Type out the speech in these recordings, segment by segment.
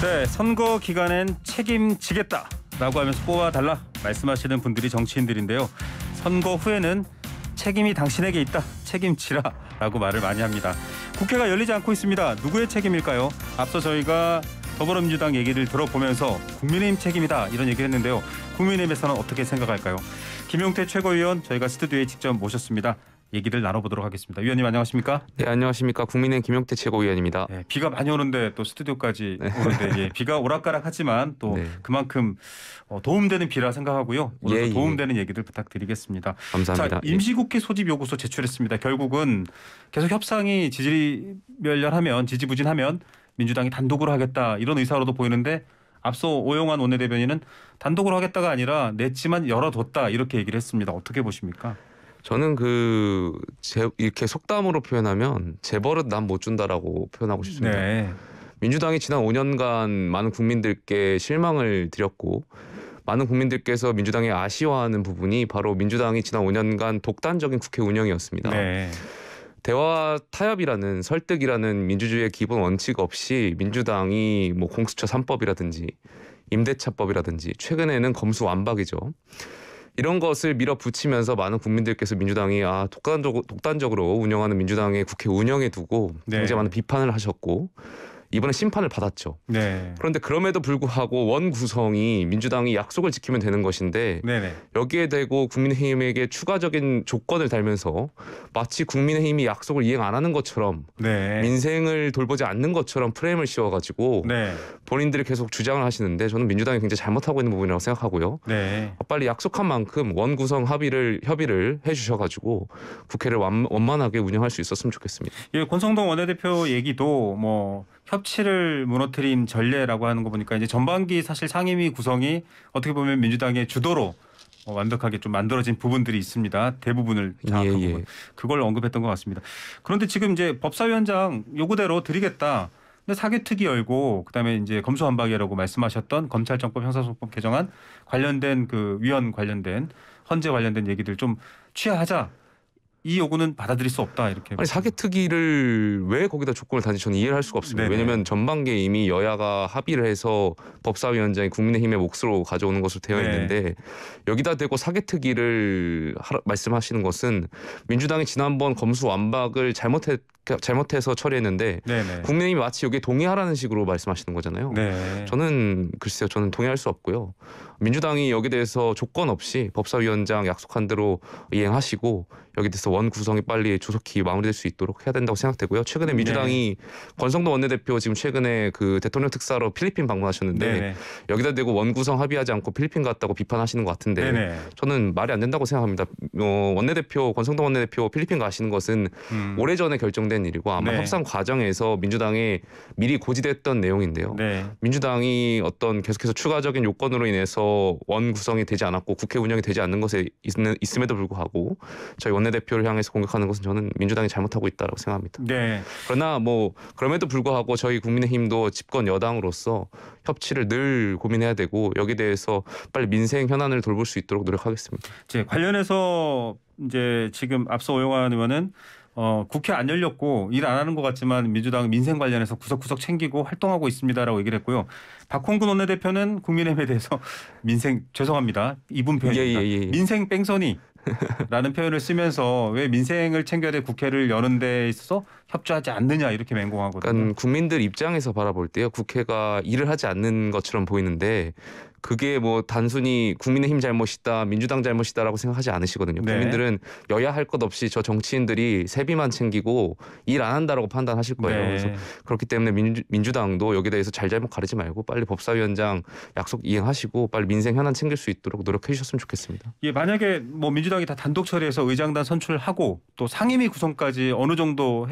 네, 선거 기간엔 책임지겠다라고 하면서 뽑아달라 말씀하시는 분들이 정치인들인데요. 선거 후에는 책임이 당신에게 있다, 책임지라라고 말을 많이 합니다. 국회가 열리지 않고 있습니다. 누구의 책임일까요? 앞서 저희가 더불어민주당 얘기를 들어보면서 국민의힘 책임이다 이런 얘기를 했는데요. 국민의힘에서는 어떻게 생각할까요? 김용태 최고위원 저희가 스튜디오에 직접 모셨습니다. 얘기를 나눠보도록 하겠습니다. 위원님 안녕하십니까? 네, 안녕하십니까. 국민의힘 김용태 최고위원입니다. 네, 비가 많이 오는데 또 스튜디오까지 오는데 예, 비가 오락가락하지만 또 그만큼 도움되는 비라 생각하고요. 오늘도 도움되는 얘기들 부탁드리겠습니다. 감사합니다. 자, 임시국회 소집 요구서 제출했습니다. 결국은 계속 협상이 지지멸렬하면 지지부진하면 민주당이 단독으로 하겠다 이런 의사로도 보이는데 앞서 오영환 원내대변인은 단독으로 하겠다가 아니라 냈지만 열어뒀다 이렇게 얘기를 했습니다. 어떻게 보십니까? 저는 이렇게 속담으로 표현하면 재벌은 남 못 준다라고 표현하고 싶습니다. 네. 민주당이 지난 5년간 많은 국민들께 실망을 드렸고 많은 국민들께서 민주당이 아쉬워하는 부분이 바로 민주당이 지난 5년간 독단적인 국회 운영이었습니다. 네. 대화 타협이라는 설득이라는 민주주의의 기본 원칙 없이 민주당이 공수처 3법이라든지 임대차법이라든지 최근에는 검수완박이죠. 이런 것을 밀어붙이면서 많은 국민들께서 민주당이 독단적으로 운영하는 민주당의 국회 운영에 두고 굉장히 많은 비판을 하셨고 이번에 심판을 받았죠. 네. 그런데 그럼에도 불구하고 원 구성이 민주당이 약속을 지키면 되는 것인데 여기에 대고 국민의힘에게 추가적인 조건을 달면서 마치 국민의힘이 약속을 이행 안 하는 것처럼 민생을 돌보지 않는 것처럼 프레임을 씌워가지고 본인들이 계속 주장을 하시는데 저는 민주당이 굉장히 잘못하고 있는 부분이라고 생각하고요. 빨리 약속한 만큼 원 구성 협의를 해주셔가지고 국회를 원만하게 운영할 수 있었으면 좋겠습니다. 예, 권성동 원내대표 얘기도 협치를 무너뜨린 전례라고 하는 거 보니까 이제 전반기 사실 상임위 구성이 어떻게 보면 민주당의 주도로 완벽하게 좀 만들어진 부분들이 있습니다. 대부분을 장악한 부분. 그걸 언급했던 것 같습니다. 그런데 지금 이제 법사위원장 요구대로 드리겠다. 근데 사개특위 열고 그다음에 이제 검수완박이라고 말씀하셨던 검찰청법 형사소송법 개정안 관련된 그 위원 관련된 헌재 관련된 얘기들 좀 취하하자. 이 요구는 받아들일 수 없다 이렇게. 아니 사개특위를 왜 거기다 조건을 다는지 저는 이해를 할 수가 없습니다. 왜냐하면 전반기에 이미 여야가 합의를 해서 법사위원장이 국민의힘의 몫으로 가져오는 것으로 되어 있는데 여기다 대고 사개특위를 말씀하시는 것은 민주당이 지난번 검수완박을 잘못해서 처리했는데 국민의힘이 마치 여기에 동의하라는 식으로 말씀하시는 거잖아요. 저는 글쎄요. 저는 동의할 수 없고요. 민주당이 여기에 대해서 조건 없이 법사위원장 약속한 대로 이행하시고 여기에 대해서 원 구성이 빨리 조속히 마무리될 수 있도록 해야 된다고 생각되고요. 최근에 민주당이 권성동 원내대표 지금 최근에 그 대통령 특사로 필리핀 방문하셨는데 여기다 대고 원 구성 합의하지 않고 필리핀 갔다고 비판하시는 것 같은데 저는 말이 안 된다고 생각합니다. 권성동 원내대표 필리핀 가시는 것은 오래전에 결정된 일이고 아마 협상 과정에서 민주당에 미리 고지됐던 내용인데요. 민주당이 계속해서 추가적인 요건으로 인해서 원 구성이 되지 않았고 국회 운영이 되지 않는 것에 있음에도 불구하고 저희 원내대표를 향해서 공격하는 것은 저는 민주당이 잘못하고 있다고 생각합니다. 그러나 그럼에도 불구하고 저희 국민의힘도 집권 여당으로서 협치를 늘 고민해야 되고 여기에 대해서 빨리 민생 현안을 돌볼 수 있도록 노력하겠습니다. 관련해서 이제 지금 앞서 오영환 의원은 국회 안 열렸고 일 안 하는 것 같지만 민주당 민생 관련해서 구석구석 챙기고 활동하고 있습니다라고 얘기를 했고요. 박홍근 원내대표는 국민의힘에 대해서 죄송합니다. 이분 표현입니다. 민생 뺑소니. 라는 표현을 쓰면서 왜 민생을 챙겨야 될 국회를 여는 데 있어서 협조하지 않느냐 이렇게 맹공하거든요. 그러니까 국민들 입장에서 바라볼 때요. 국회가 일을 하지 않는 것처럼 보이는데 그게 단순히 국민의힘 잘못이다, 민주당 잘못이다라고 생각하지 않으시거든요. 국민들은 여야 할 것 없이 저 정치인들이 세비만 챙기고 일 안 한다라고 판단하실 거예요. 그래서 그렇기 때문에 민주당도 여기에 대해서 잘잘못 가리지 말고 빨리 법사위원장 약속 이행하시고 빨리 민생 현안 챙길 수 있도록 노력해 주셨으면 좋겠습니다. 예, 만약에 민주당이 다 단독 처리해서 의장단 선출하고 또 상임위 구성까지 어느 정도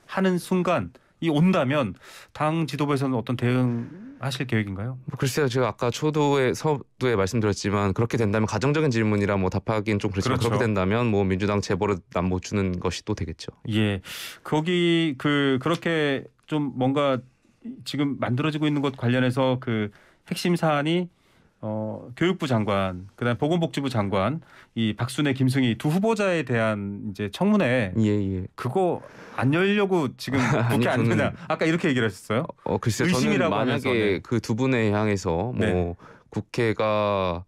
하는 순간 온다면 당 지도부에서는 어떤 대응하실 계획인가요? 글쎄요. 제가 아까 서두에 말씀드렸지만 그렇게 된다면 가정적인 질문이라 답하기는 좀 그렇지만 그렇게 된다면 민주당 재벌은 남 못 주는 것이 또 되겠죠. 예, 거기 그렇게 좀 뭔가 지금 만들어지고 있는 것 관련해서 그 핵심 사안이 교육부 장관, 그다음 보건복지부 장관, 이 박순애, 김승희 두 후보자에 대한 이제 청문회 예. 그거 안 열려고 지금 국회 안 되냐? 아까 이렇게 얘기를 하셨어요? 글쎄요. 저는 의심이라고 만약에 하면서, 네. 그 두 분에 향해서 뭐 네. 국회가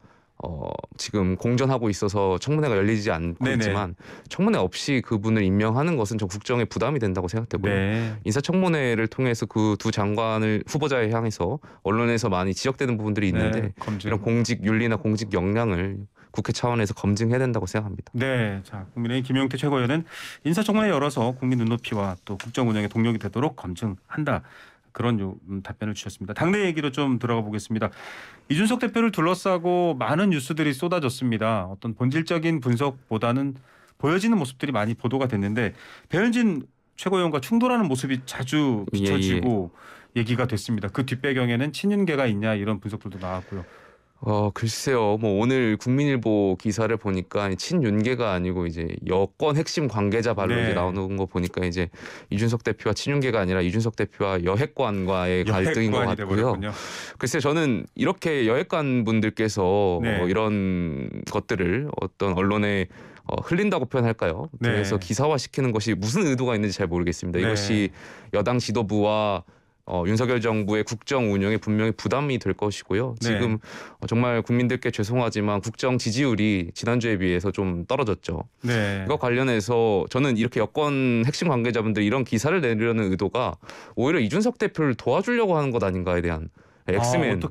지금 공전하고 있어서 청문회가 열리지 않고 네네. 있지만 청문회 없이 그분을 임명하는 것은 좀 국정에 부담이 된다고 생각되고요. 네. 인사청문회를 통해서 그 두 장관을 후보자에 향해서 언론에서 많이 지적되는 부분들이 있는데 네, 검증. 이런 공직 윤리나 공직 역량을 국회 차원에서 검증해야 된다고 생각합니다. 네, 자 국민의힘 김용태 최고위원은 인사청문회 열어서 국민 눈높이와 또 국정 운영에 동력이 되도록 검증한다. 그런 답변을 주셨습니다. 당내 얘기로 좀 들어가 보겠습니다. 이준석 대표를 둘러싸고 많은 뉴스들이 쏟아졌습니다. 어떤 본질적인 분석보다는 보여지는 모습들이 많이 보도가 됐는데 배현진 최고위원과 충돌하는 모습이 자주 비춰지고 얘기가 됐습니다. 그 뒷배경에는 친윤계가 있냐 이런 분석들도 나왔고요. 글쎄요. 뭐 오늘 국민일보 기사를 보니까 친윤계가 아니고 이제 여권 핵심 관계자 발로 네. 이제 나오는 거 보니까 이제 이준석 대표와 친윤계가 아니라 이준석 대표와 여핵관과의 갈등인 것 여핵관이 같고요. 돼버렸군요. 글쎄요. 저는 이렇게 여핵관 분들께서 네. 이런 것들을 어떤 언론에 흘린다고 표현할까요? 네. 그래서 기사화시키는 것이 무슨 의도가 있는지 잘 모르겠습니다. 네. 이것이 여당 지도부와 윤석열 정부의 국정 운영에 분명히 부담이 될 것이고요. 네. 지금 정말 국민들께 죄송하지만 국정 지지율이 지난주에 비해서 좀 떨어졌죠. 네. 이거 관련해서 저는 이렇게 여권 핵심 관계자분들이 이런 기사를 내려는 의도가 오히려 이준석 대표를 도와주려고 하는 것 아닌가에 대한 엑스맨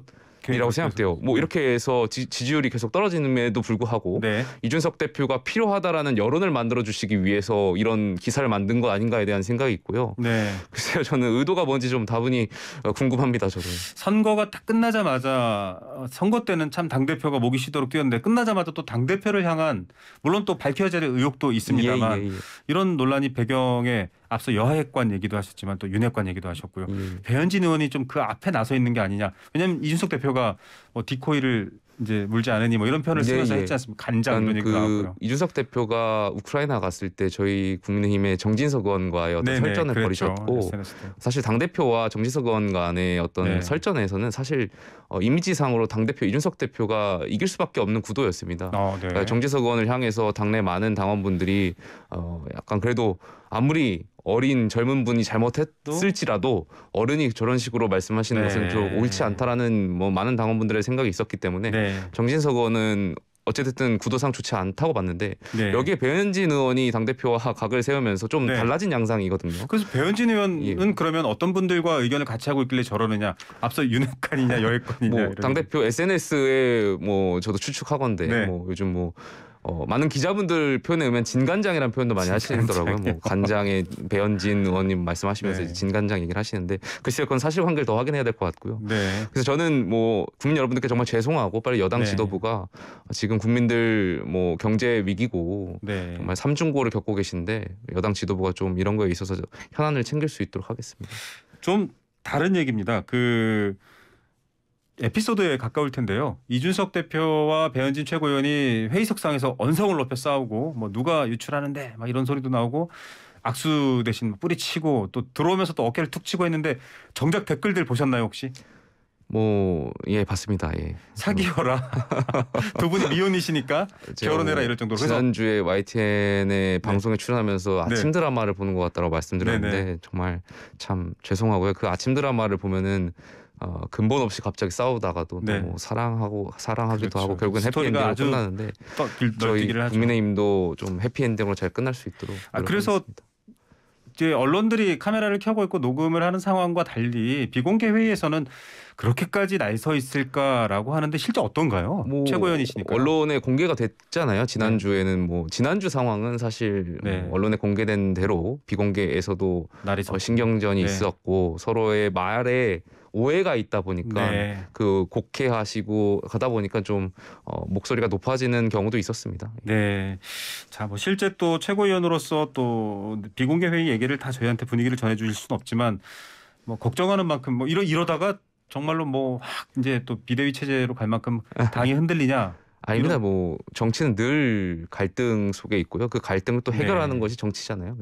이라고 생각돼요. 뭐 이렇게 해서 지지율이 계속 떨어지는데도 불구하고 네. 이준석 대표가 필요하다라는 여론을 만들어 주시기 위해서 이런 기사를 만든 것 아닌가에 대한 생각이 있고요. 네. 글쎄요, 저는 의도가 뭔지 좀 다분히 궁금합니다. 저도. 선거가 딱 끝나자마자 선거 때는 참 당대표가 목이 쉬도록 뛰었는데 끝나자마자 또 당대표를 향한 물론 또 밝혀야 될 의혹도 있습니다만 예. 이런 논란이 배경에 앞서 여핵관 얘기도 하셨지만 또 윤핵관 얘기도 하셨고요. 예. 배현진 의원이 좀 그 앞에 나서 있는 게 아니냐. 왜냐하면 이준석 대표가 디코이를 이제 물지 않으니 뭐 이런 표현을 쓰면서 했지 않습니까? 간장 이런 얘기도 나왔고요. 이준석 대표가 우크라이나 갔을 때 저희 국민의힘의 정진석 의원과의 어떤 설전을 벌이셨고 사실 당대표와 정진석 의원 간의 어떤 설전에서는 사실 이미지상으로 당대표 이준석 대표가 이길 수밖에 없는 구도였습니다. 그러니까 정진석 의원을 향해서 당내 많은 당원분들이 약간 그래도 아무리 어린 젊은 분이 잘못했을지라도 어른이 저런 식으로 말씀하시는 것은 좀 옳지 않다라는 뭐 많은 당원분들의 생각이 있었기 때문에 정진석 의원은 어쨌든 구도상 좋지 않다고 봤는데 여기에 배현진 의원이 당대표와 각을 세우면서 좀 달라진 양상이거든요. 그래서 배현진 의원은 그러면 어떤 분들과 의견을 같이 하고 있길래 저러느냐. 앞서 윤핵관이냐 여핵관이냐. 뭐 당대표 SNS에 뭐 저도 추측하건데 뭐 요즘 뭐 많은 기자분들 표현에 의하면 진간장이라는 표현도 많이 하시더라고요. 뭐 간장에 배현진 의원님 말씀하시면서 진간장 얘기를 하시는데 글쎄요, 그건 사실관계를 더 확인해야 될 것 같고요. 그래서 저는 뭐 국민 여러분들께 정말 죄송하고 빨리 여당 지도부가 지금 국민들 뭐 경제 위기고 정말 삼중고를 겪고 계신데 여당 지도부가 좀 이런 거에 있어서 현안을 챙길 수 있도록 하겠습니다. 좀 다른 얘기입니다. 그 에피소드에 가까울 텐데요. 이준석 대표와 배현진 최고위원이 회의석상에서 언성을 높여 싸우고 뭐 누가 유출하는데 막 이런 소리도 나오고 악수 대신 뿌리치고 또 들어오면서 또 어깨를 툭 치고 했는데 정작 댓글들 보셨나요 혹시? 봤습니다. 사귀어라. 두 분이 미혼이시니까 결혼해라 이럴 정도로. 지난주에 YTN의 방송에 출연하면서 아침 드라마를 보는 것 같다고 말씀드렸는데 정말 참 죄송하고요. 그 아침 드라마를 보면은 근본 없이 갑자기 싸우다가도 또 사랑하기도 하고 결국은 해피엔딩으로 끝나는데 저희 국민의힘도 좀 해피엔딩으로 잘 끝날 수 있도록 그래서 이제 언론들이 카메라를 켜고 있고 녹음을 하는 상황과 달리 비공개 회의에서는 그렇게까지 나서 있을까라고 하는데 실제 어떤가요? 최고위원이시니까. 언론에 공개가 됐잖아요. 지난주에는 뭐 지난주 상황은 사실 언론에 공개된 대로 비공개에서도 신경전이 있었고 서로의 말에 오해가 있다 보니까 그 곡해하시고 가다 보니까 좀 목소리가 높아지는 경우도 있었습니다. 자, 뭐 실제 또 최고위원으로서 또 비공개 회의 얘기를 다 저희한테 분위기를 전해주실 수는 없지만 뭐 걱정하는 만큼 뭐 이러다가 정말로 뭐 이제 또 비대위 체제로 갈 만큼 당이 흔들리냐. 아닙니다. 뭐 정치는 늘 갈등 속에 있고요. 그 갈등을 또 해결하는 네. 것이 정치잖아요.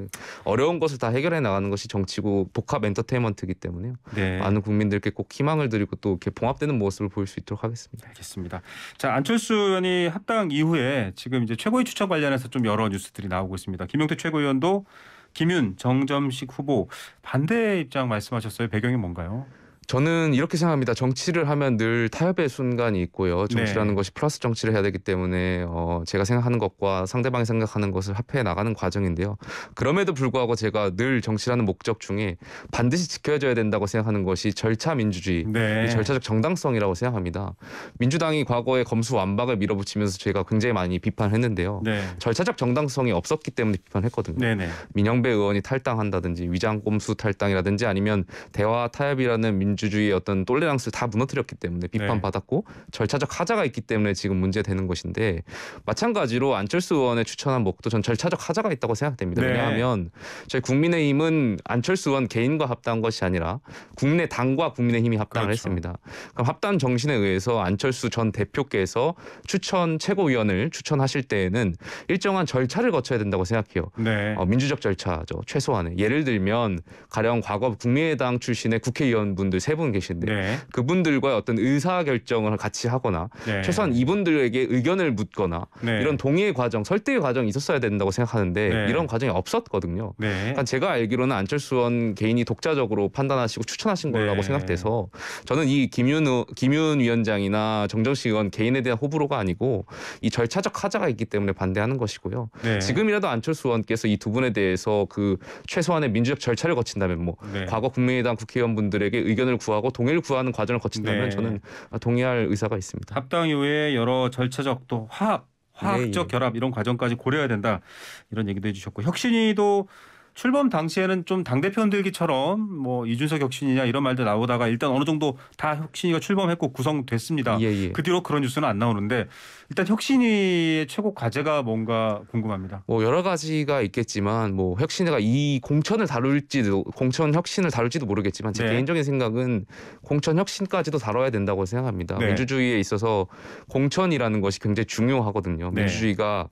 어려운 것을 다 해결해 나가는 것이 정치고 복합 엔터테인먼트이기 때문에요. 네. 많은 국민들께 꼭 희망을 드리고 또 이렇게 봉합되는 모습을 보일 수 있도록 하겠습니다. 알겠습니다. 자, 안철수 의원이 합당 이후에 지금 이제 최고위 추천 관련해서 좀 여러 뉴스들이 나오고 있습니다. 김용태 최고위원도 김윤, 정점식 후보 반대 입장 말씀하셨어요. 배경이 뭔가요? 저는 이렇게 생각합니다. 정치를 하면 늘 타협의 순간이 있고요. 정치라는 네. 것이 플러스 정치를 해야 되기 때문에 제가 생각하는 것과 상대방이 생각하는 것을 합해 나가는 과정인데요. 그럼에도 불구하고 제가 늘 정치라는 목적 중에 반드시 지켜져야 된다고 생각하는 것이 절차 민주주의, 네. 이 절차적 정당성이라고 생각합니다. 민주당이 과거에 검수완박을 밀어붙이면서 제가 굉장히 많이 비판했는데요. 네. 절차적 정당성이 없었기 때문에 비판했거든요. 네네. 민영배 의원이 탈당한다든지 위장꼼수 탈당이라든지 아니면 대화 타협이라는 민주주의의 어떤 톨레랑스를 다 무너뜨렸기 때문에 비판받았고 절차적 하자가 있기 때문에 지금 문제되는 것인데 마찬가지로 안철수 의원의 추천한 목도 전 절차적 하자가 있다고 생각됩니다. 네. 왜냐하면 저희 국민의힘은 안철수 의원 개인과 합당한 것이 아니라 국내당과 국민의힘이 합당을 그렇죠. 했습니다. 그럼 합당 정신에 의해서 안철수 전 대표께서 추천 최고위원을 추천하실 때에는 일정한 절차를 거쳐야 된다고 생각해요. 네. 민주적 절차죠. 최소한의. 예를 들면 가령 과거 국민의당 출신의 국회의원분들 3분 계신데 네. 그분들과의 어떤 의사결정을 같이 하거나 네. 최소한 이분들에게 의견을 묻거나 네. 이런 동의의 과정, 설득의 과정이 있었어야 된다고 생각하는데 네. 이런 과정이 없었거든요. 네. 그러니까 제가 알기로는 안철수 의원 개인이 독자적으로 판단하시고 추천하신 거라고 네. 생각돼서 저는 이 김윤 위원장이나 정정식 의원 개인에 대한 호불호가 아니고 이 절차적 하자가 있기 때문에 반대하는 것이고요. 네. 지금이라도 안철수 의원께서 이 두 분에 대해서 그 최소한의 민주적 절차를 거친다면 뭐 네. 과거 국민의당 국회의원분들에게 의견을 구하고 동의를 구하는 과정을 거친다면 네. 저는 동의할 의사가 있습니다. 합당 이후에 여러 절차적 또 화학적 예. 결합 이런 과정까지 고려해야 된다 이런 얘기도 해주셨고 혁신위도 출범 당시에는 좀 당대표 흔들기처럼 뭐 이준석 혁신이냐 이런 말도 나오다가 일단 어느 정도 다 혁신위가 출범했고 구성됐습니다. 예. 그 뒤로 그런 뉴스는 안 나오는데 일단 혁신위의 최고 과제가 뭔가 궁금합니다. 뭐 여러 가지가 있겠지만 뭐 혁신회가 이 공천 혁신을 다룰지도 모르겠지만 제 네. 개인적인 생각은 공천 혁신까지도 다뤄야 된다고 생각합니다. 네. 민주주의에 있어서 공천이라는 것이 굉장히 중요하거든요. 네. 민주주의가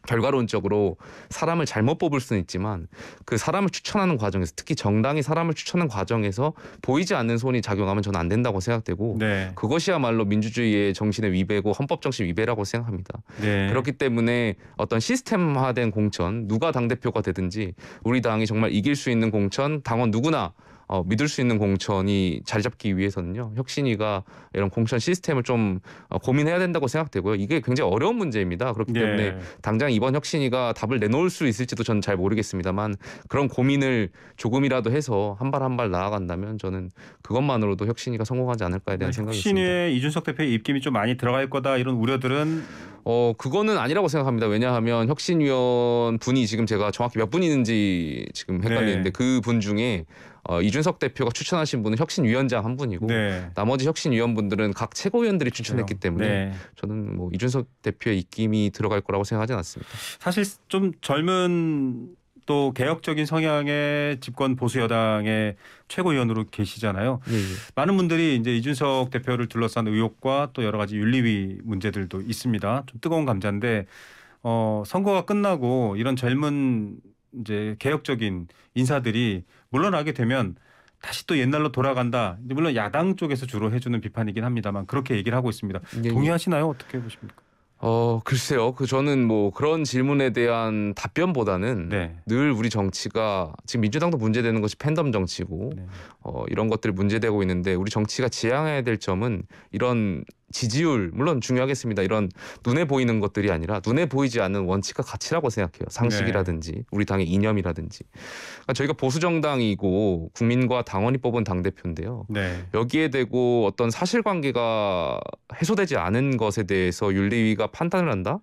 결과론적으로 사람을 잘못 뽑을 수는 있지만 그 사람을 추천하는 과정에서 특히 정당이 사람을 추천하는 과정에서 보이지 않는 손이 작용하면 저는 안 된다고 생각되고 네. 그것이야말로 민주주의의 정신의 위배고 헌법 정신 위배라고 생각합니다. 네. 그렇기 때문에 어떤 시스템화된 공천 누가 당대표가 되든지 우리 당이 정말 이길 수 있는 공천 당원 누구나 믿을 수 있는 공천이 자리 잡기 위해서는요. 혁신위가 이런 공천 시스템을 좀 고민해야 된다고 생각되고요. 이게 굉장히 어려운 문제입니다. 그렇기 네. 때문에 당장 이번 혁신위가 답을 내놓을 수 있을지도 저는 잘 모르겠습니다만 그런 고민을 조금이라도 해서 한 발 한 발 나아간다면 저는 그것만으로도 혁신위가 성공하지 않을까에 대한 생각이 있습니다. 혁신위에 이준석 대표의 입김이 좀 많이 들어갈 거다 이런 우려들은 그거는 아니라고 생각합니다. 왜냐하면 혁신위원 분이 지금 제가 정확히 몇 분 있는지 지금 헷갈리는데 네. 그 분 중에 이준석 대표가 추천하신 분은 혁신위원장 한 분이고 네. 나머지 혁신위원분들은 각 최고위원들이 추천했기 때문에 네. 저는 뭐 이준석 대표의 입김이 들어갈 거라고 생각하진 않습니다. 사실 좀 젊은 또 개혁적인 성향의 집권 보수 여당의 최고위원으로 계시잖아요. 예. 많은 분들이 이제 이준석 대표를 둘러싼 의혹과 또 여러 가지 윤리위 문제들도 있습니다. 좀 뜨거운 감자인데 선거가 끝나고 이런 젊은 이제 개혁적인 인사들이 물러나게 되면 다시 또 옛날로 돌아간다. 물론 야당 쪽에서 주로 해주는 비판이긴 합니다만 그렇게 얘기를 하고 있습니다. 예. 동의하시나요? 어떻게 보십니까? 글쎄요. 저는 뭐 그런 질문에 대한 답변보다는 네. 늘 우리 정치가 지금 민주당도 문제되는 것이 팬덤 정치고 네. 이런 것들이 문제되고 있는데 우리 정치가 지향해야 될 점은 이런 지지율 물론 중요하겠습니다. 이런 눈에 보이는 것들이 아니라 눈에 보이지 않는 원칙과 가치라고 생각해요. 상식이라든지 우리 당의 이념이라든지. 그러니까 저희가 보수 정당이고 국민과 당원이 뽑은 당 대표인데요. 네. 여기에 대고 어떤 사실관계가 해소되지 않은 것에 대해서 윤리위가 판단을 한다?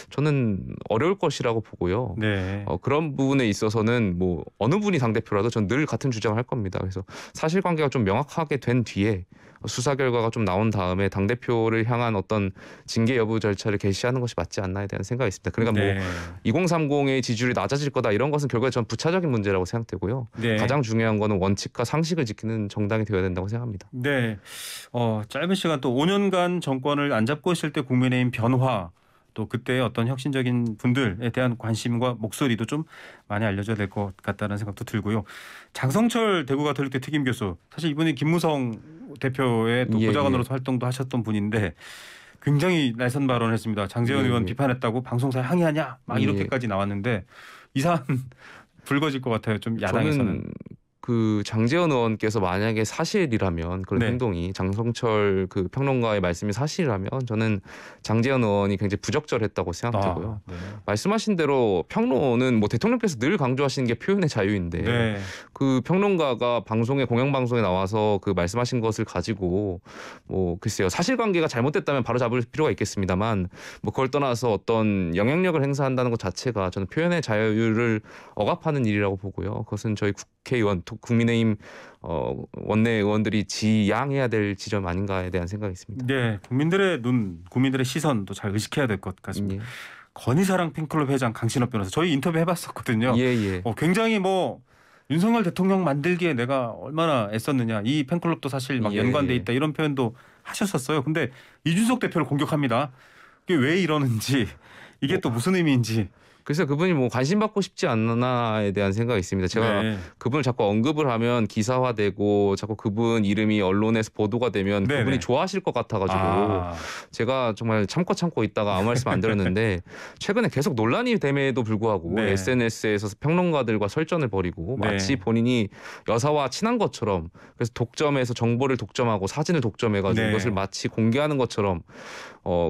저는 어려울 것이라고 보고요. 네. 그런 부분에 있어서는 뭐 어느 분이 당 대표라도 전 늘 같은 주장을 할 겁니다. 그래서 사실관계가 좀 명확하게 된 뒤에 수사 결과가 좀 나온 다음에 당 대표를 향한 어떤 징계 여부 절차를 개시하는 것이 맞지 않나에 대한 생각이 있습니다. 그러니까 네. 뭐 2030의 지지율이 낮아질 거다 이런 것은 결국에 전 부차적인 문제라고 생각되고요. 네. 가장 중요한 거는 원칙과 상식을 지키는 정당이 되어야 된다고 생각합니다. 네. 짧은 시간 또 5년간 정권을 안 잡고 있을 때 국민의힘 변화 또 그때 어떤 혁신적인 분들에 대한 관심과 목소리도 좀 많이 알려져야 될 것 같다는 생각도 들고요. 장성철 대구가톨릭대 특임 교수 사실 이분이 김무성 대표의 또 예, 보좌관으로서 활동도 하셨던 분인데 굉장히 날선 발언을 했습니다. 장제원 예, 의원 예. 비판했다고 방송사에 항의하냐 막 예. 이렇게까지 나왔는데 이 사안 불거질 것 같아요. 좀 야당에서는. 저는 그 장제원 의원께서 만약에 사실이라면 그런 네. 행동이 장성철 그 평론가의 말씀이 사실이라면 저는 장제원 의원이 굉장히 부적절했다고 생각되고요. 네. 말씀하신 대로 평론은 뭐 대통령께서 늘 강조하시는 게 표현의 자유인데 네. 그 평론가가 방송에 공영방송에 나와서 그 말씀하신 것을 가지고 뭐 글쎄요 사실관계가 잘못됐다면 바로 잡을 필요가 있겠습니다만 뭐 그걸 떠나서 어떤 영향력을 행사한다는 것 자체가 저는 표현의 자유를 억압하는 일이라고 보고요. 그것은 저희 국회의원 국민의힘 원내 의원들이 지양해야 될 지점 아닌가에 대한 생각이 있습니다. 네, 국민들의 눈, 국민들의 시선도 잘 의식해야 될 것 같습니다. 예. 건희사랑 팬클럽 회장 강신업 변호사 저희 인터뷰 해봤었거든요. 예, 예. 굉장히 뭐 윤석열 대통령 만들기에 내가 얼마나 애썼느냐 이 팬클럽도 사실 막 예, 연관돼 예. 있다 이런 표현도 하셨었어요. 근데 이준석 대표를 공격합니다. 이게 왜 이러는지 이게 또 무슨 의미인지. 그래서 그분이 뭐 관심 받고 싶지 않나에 대한 생각이 있습니다. 제가 네. 그분을 자꾸 언급을 하면 기사화되고 자꾸 그분 이름이 언론에서 보도가 되면 네네. 그분이 좋아하실 것 같아가지고 제가 정말 참고 있다가 아무 말씀 안 드렸는데 최근에 계속 논란이 됨에도 불구하고 네. SNS에서 평론가들과 설전을 벌이고 네. 마치 본인이 여사와 친한 것처럼 그래서 독점해서 정보를 독점하고 사진을 독점해가지고 네. 이것을 마치 공개하는 것처럼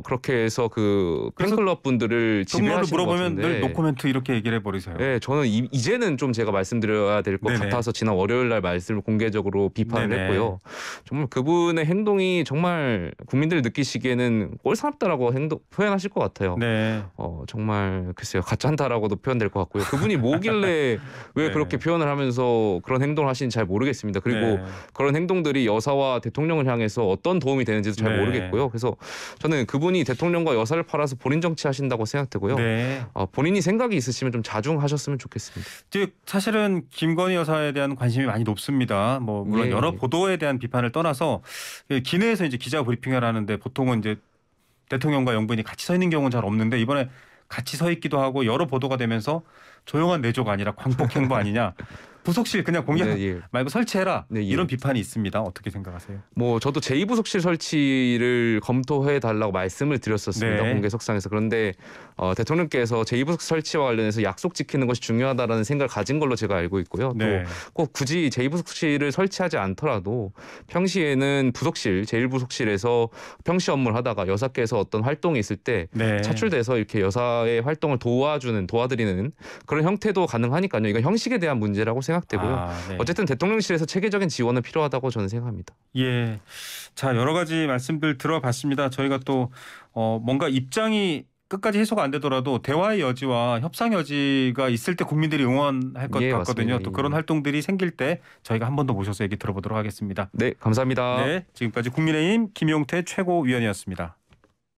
그렇게 해서 그 그래서 팬클럽 분들을 정보를 지배하시는 것 물어보면 같은데 늘 노코멘트 이렇게 얘기를 해버리세요. 네, 저는 이제는 좀 제가 말씀드려야 될 것 네네. 같아서 지난 월요일 날 말씀을 공개적으로 비판을 네네. 했고요. 정말 그분의 행동이 정말 국민들이 느끼시기에는 꼴사납다라고 표현하실 것 같아요. 네. 정말 글쎄요 가짜한다라고도 표현될 것 같고요. 그분이 뭐길래 왜 네. 그렇게 표현을 하면서 그런 행동을 하시는지 잘 모르겠습니다. 그리고 네. 그런 행동들이 여사와 대통령을 향해서 어떤 도움이 되는지도 잘 네. 모르겠고요. 그래서 저는 그분이 대통령과 여사를 팔아서 본인 정치하신다고 생각되고요. 네. 본인이 생각이 있으시면 좀 자중하셨으면 좋겠습니다. 즉 사실은 김건희 여사에 대한 관심이 많이 높습니다. 뭐 물론 예. 여러 보도에 대한 비판을 떠나서 기내에서 이제 기자 브리핑을 하는데 보통은 이제 대통령과 영부인이 같이 서 있는 경우는 잘 없는데 이번에 같이 서 있기도 하고 여러 보도가 되면서 조용한 내조가 아니라 광폭 행보 아니냐. 부속실 그냥 공개 네, 예. 말고 설치해라. 네, 예. 이런 비판이 있습니다. 어떻게 생각하세요? 뭐 저도 제2부속실 설치를 검토해 달라고 말씀을 드렸었습니다. 네. 공개석상에서. 그런데 대통령께서 제2부속실 설치와 관련해서 약속 지키는 것이 중요하다라는 생각을 가진 걸로 제가 알고 있고요. 네. 또 꼭 굳이 제2부속실을 설치하지 않더라도 평시에는 부속실, 제1부속실에서 평시 업무를 하다가 여사께서 어떤 활동이 있을 때 네. 차출돼서 이렇게 여사의 활동을 도와드리는 그런 형태도 가능하니까요. 이건 형식에 대한 문제라고 생각되고요. 네. 어쨌든 대통령실에서 체계적인 지원은 필요하다고 저는 생각합니다. 예. 자, 여러 가지 말씀들 들어봤습니다. 저희가 또 뭔가 입장이 끝까지 해소가 안 되더라도 대화의 여지와 협상 여지가 있을 때 국민들이 응원할 것 예, 같거든요. 맞습니다. 또 그런 활동들이 생길 때 저희가 한 번 더 모셔서 얘기 들어보도록 하겠습니다. 네, 감사합니다. 네, 지금까지 국민의힘 김용태 최고위원이었습니다.